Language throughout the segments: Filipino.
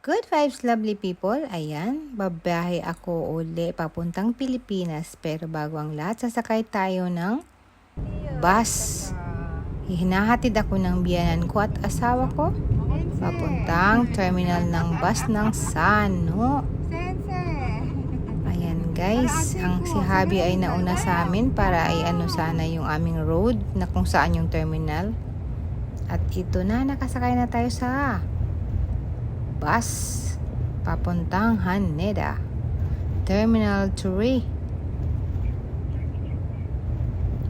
Good vibes, lovely people. Ayan, babiyahe ako uli papuntang Pilipinas. Pero bago ang lahat, sasakay tayo ng bus. Hinahatid ako ng biyanan ko at asawa ko papuntang terminal ng bus ng Sano. Ayan guys, ang si Habi ay nauna sa amin para ay sana yung aming road na kung saan yung terminal. At ito na, nakasakay na tayo sa bus papuntang Haneda Terminal 3.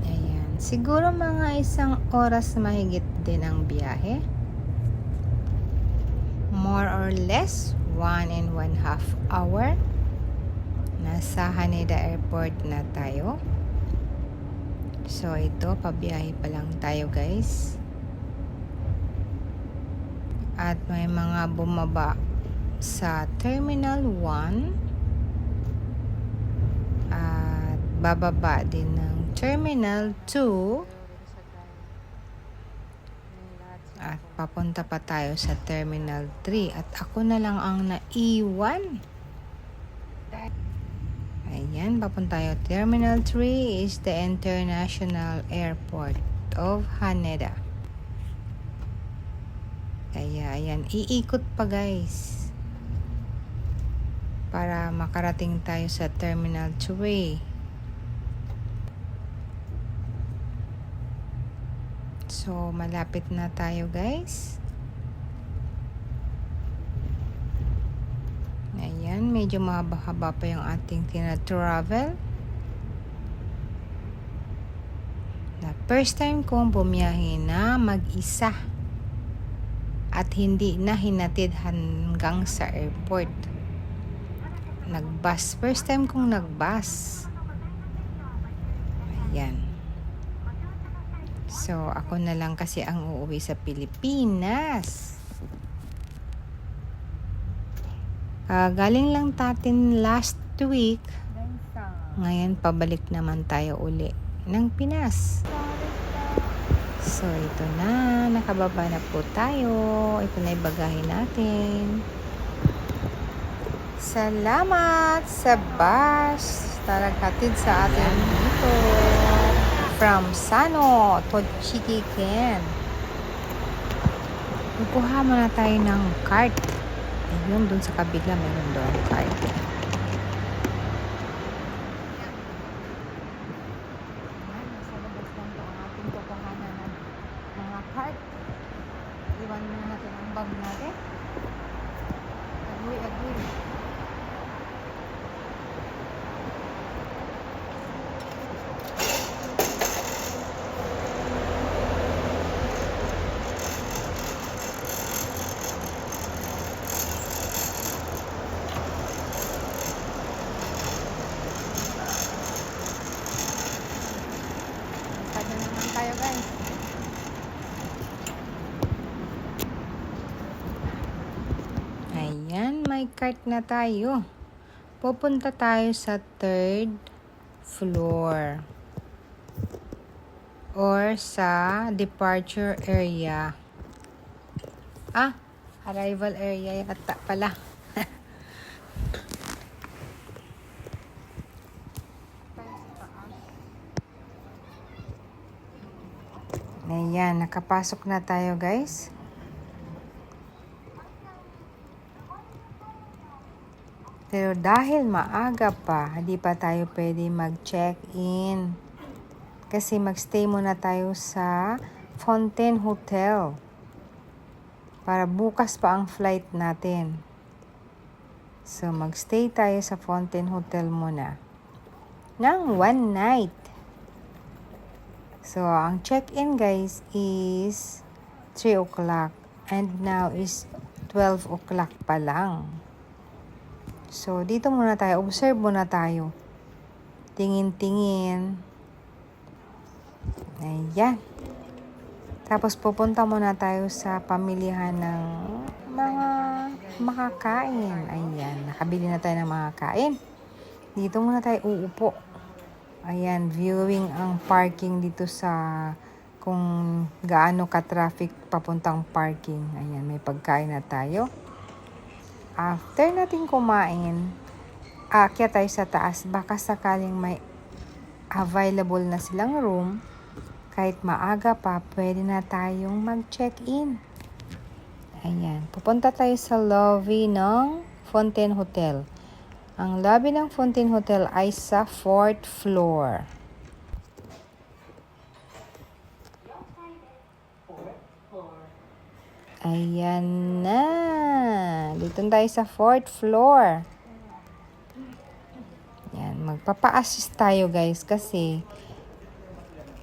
Ayan, siguro mga 1 oras mahigit din ang biyahe, more or less 1.5 hour. Nasa Haneda Airport na tayo. So ito, pabiyahe pa lang tayo guys. At may mga bumaba sa Terminal 1 at bababa din ng Terminal 2 at papunta pa tayo sa Terminal 3 at ako na lang ang naiwan. Ayan, papunta tayo. Terminal 3 is the International Airport of Haneda. Kaya ayan, iikot pa guys para makarating tayo sa Terminal 2. So malapit na tayo guys. Ayan, medyo mahaba pa yung ating tina-travel. Na first time kong bumiyahe na mag-isa at hindi na hinatid hanggang sa airport. Nag-bus. First time kong nag-bus. Ayan. So, ako na lang kasi ang uuwi sa Pilipinas. Galing lang natin last week. Ngayon, pabalik naman tayo uli ng Pinas. So, ito na. Nakababa na po tayo. Ito na yung bagahe natin. Salamat sa bus na naghatid sa atin dito. From Sano to Chikiken. Kukuha muna tayo ng card. Ayun, dun sa kabila meron doon card. Iwan muna natin ang bag natin. Agoy. Sada naman tayo guys. Ayan, may cart na tayo. Pupunta tayo sa 3rd floor or sa departure area. Arrival area yata pala. Ayan, nakapasok na tayo guys. Pero dahil maaga pa, hindi pa tayo pwede mag-check-in. Kasi mag-stay muna tayo sa Fontaine Hotel. Para bukas pa ang flight natin. So, mag-stay tayo sa Fontaine Hotel muna. Ng 1 night. So, ang check-in guys is 3 o'clock. And now is 12 o'clock pa lang. So, dito muna tayo. Observe muna tayo. Tingin-tingin. Ayan. Tapos, pupunta muna tayo sa pamilihan ng mga makakain. Ayan. Nakabili na tayo ng makakain. Dito muna tayo uupo. Ayan. Viewing ang parking dito sa kung gaano ka-traffic papuntang parking. Ayan. May pagkain na tayo. after natin kumain, aakyat tayo sa taas. Baka sakaling may available na silang room, kahit maaga pa, pwede na tayong mag-check-in. Ayan, pupunta tayo sa lobby ng Fontaine Hotel. Ang lobby ng Fontaine Hotel ay sa 4th floor. Ayan na. Dito tayo sa 4th floor. Ayan, magpapa-assist tayo guys kasi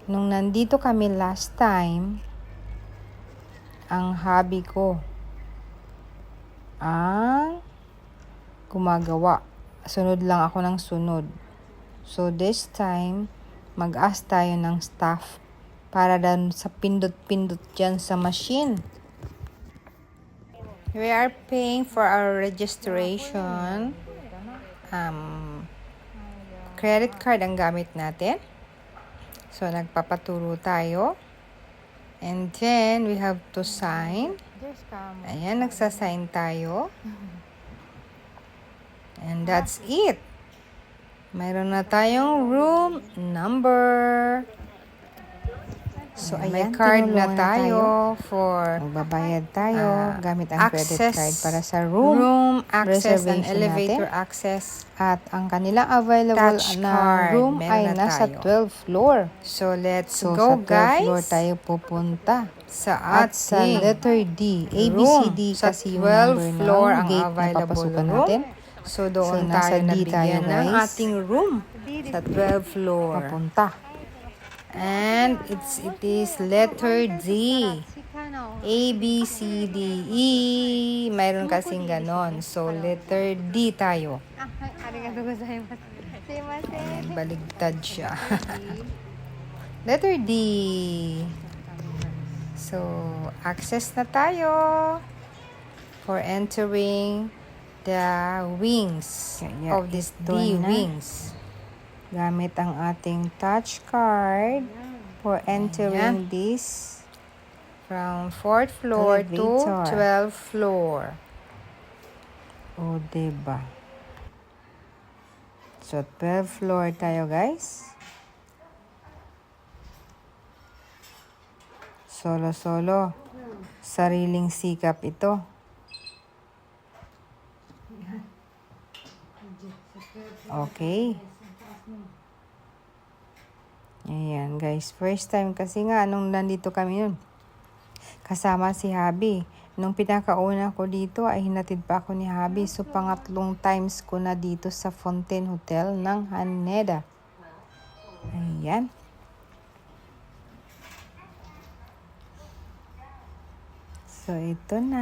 nung nandito kami last time, ang hobby ko ang gumagawa. Sunod lang ako ng sunod. So this time, mag-ask tayo ng staff para dan sa pindot-pindot dyan sa machine. We are paying for our registration. Credit card ang gamit natin. So, nagpapaturo tayo. And then, we have to sign. Ayan, nagsasign tayo. And that's it. Mayroon na tayong room number. So, ayan, may card na tayo for magbabayad tayo gamit ang credit card para sa room access and reservation elevator natin. access. At ang kanilang available Touch na card, room meron ay na nasa tayo. 12th floor. So, let's So, go sa 12th guys. floor tayo pupunta. Sa At sa ating letter D, A, B, C, room. D Sa kasi yung 12th number floor ng ang gate na available papasukan room. natin. So, doon nasa tayo D tayo, nabigyan ng guys. ating room sa 12th floor. Papunta. And it is letter D. A, B, C, D, E. Mayroon kasing ganon. So, letter D tayo. Ayan, baligtad siya. Letter D. So, access na tayo for entering the wings Kaya of this ito D na. wings. Gamit ang ating touch card for entering this From 4th floor elevator. to 12th floor. O, diba? So, 12th floor tayo, guys. Solo-solo. Sariling sikap ito. Okay. Ayan, guys. First time kasi nga, nung nandito kami yun, kasama si Habi. Nung pinakauna ko dito ay hinatid pa ako ni Habi. So, pangatlong times ko na dito sa Fontaine Hotel ng Haneda. Ayan. So, ito na.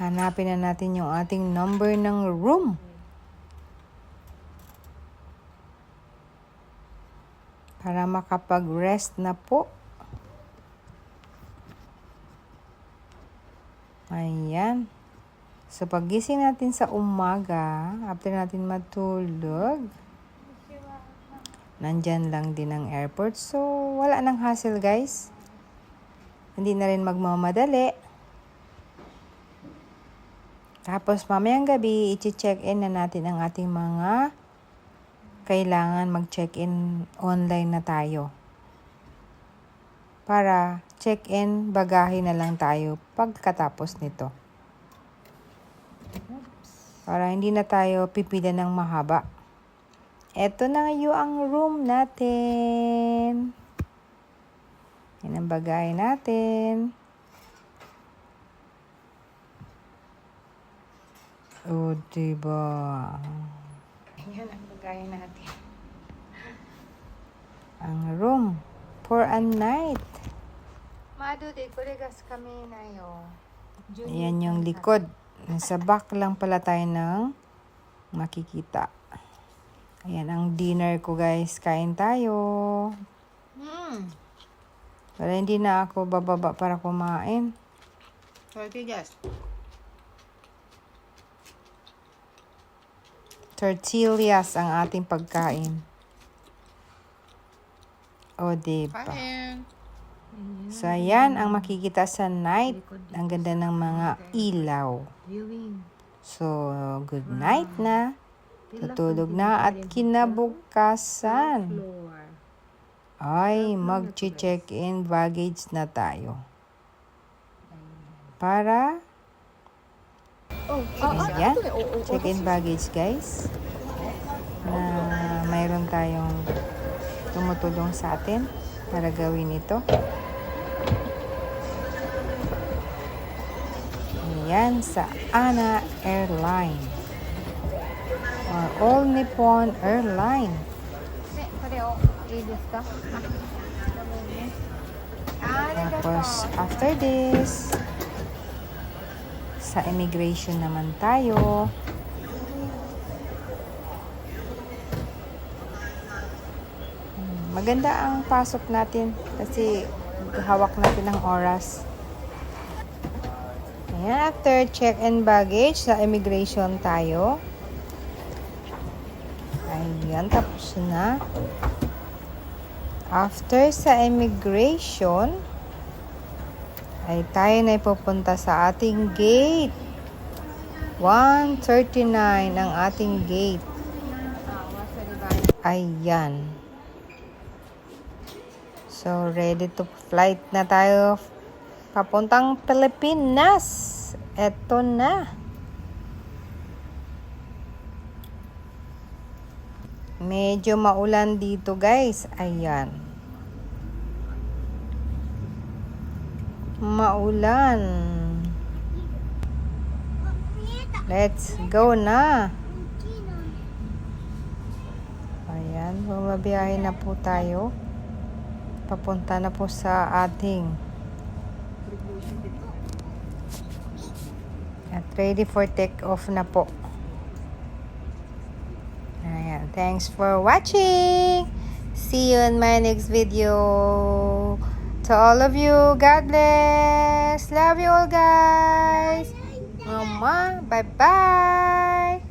Hanapin na natin yung ating number ng room. Para makapag-rest na po. Ayan. So, paggising natin sa umaga, after natin matulog, nandyan lang din ang airport. So, wala nang hassle, guys. Hindi na rin magmamadali. Tapos, mamayang gabi, i-check-in na natin ang ating mga kailangan mag-check-in online na tayo. Para check-in, bagahe na lang tayo pagkatapos nito. Para hindi na tayo pipila ng mahaba. Eto na yung ang room natin. Yan ang bagahe natin. O, diba? Yan ang bagahe natin. Ang room for a night. Ayan yung likod. Nasa back lang pala tayo ng makikita. Ayan ang dinner ko, guys. Kain tayo. Pero hindi na ako bababa para kumain. Tortillas ang ating pagkain. O, diba? So, ayan ang makikita sa night. Ang ganda ng mga ilaw. Viewing. So, good night na. Tutulog na at kinabukasan. Floor. Ay, mag-check-in baggage na tayo. Para, ayan, check-in baggage guys. Na mayroon tayong tumutulong sa atin para gawin ito. Ayan, sa ANA Airline. Or All Nippon Airline. Tapos, after this, sa immigration naman tayo. Maganda ang pasok natin kasi hawak natin ang oras. Ayan, after check-in baggage, sa immigration tayo. Ayan, tapos na. After sa immigration, ay tayo na ipupunta sa ating gate. 139 ang ating gate. Ayan. So, ready to flight na tayo. Papuntang Pilipinas. Eto na. Medyo maulan dito, guys. Ayan. Maulan. Let's go na. Ayan, bumabiyahe na po tayo. Papunta na po sa ating at ready for take off na po. Ayan, thanks for watching. See you in my next video. To all of you, God bless. Love you all, guys. Mama, bye-bye.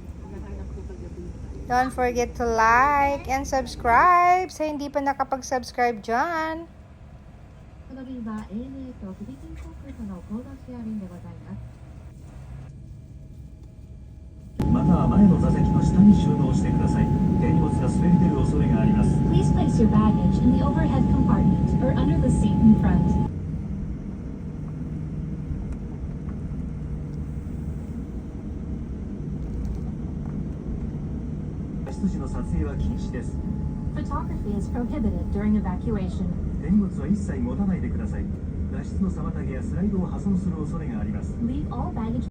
Don't forget to like and subscribe sa hindi pa nakapag-subscribe dyan. この便は ANA とフィリピン航空とのコードシェア便でございます。または前の座席の下に収納してください。手荷物が滑り出る恐れがあります。 Please place your baggage in the overhead compartment or under the seat in front. 出時の撮影は禁止です。 Photography is prohibited during evacuation. 手荷物は一切持たないでください。脱出の妨げやスライドを破損する恐れがあります。 Leave all baggage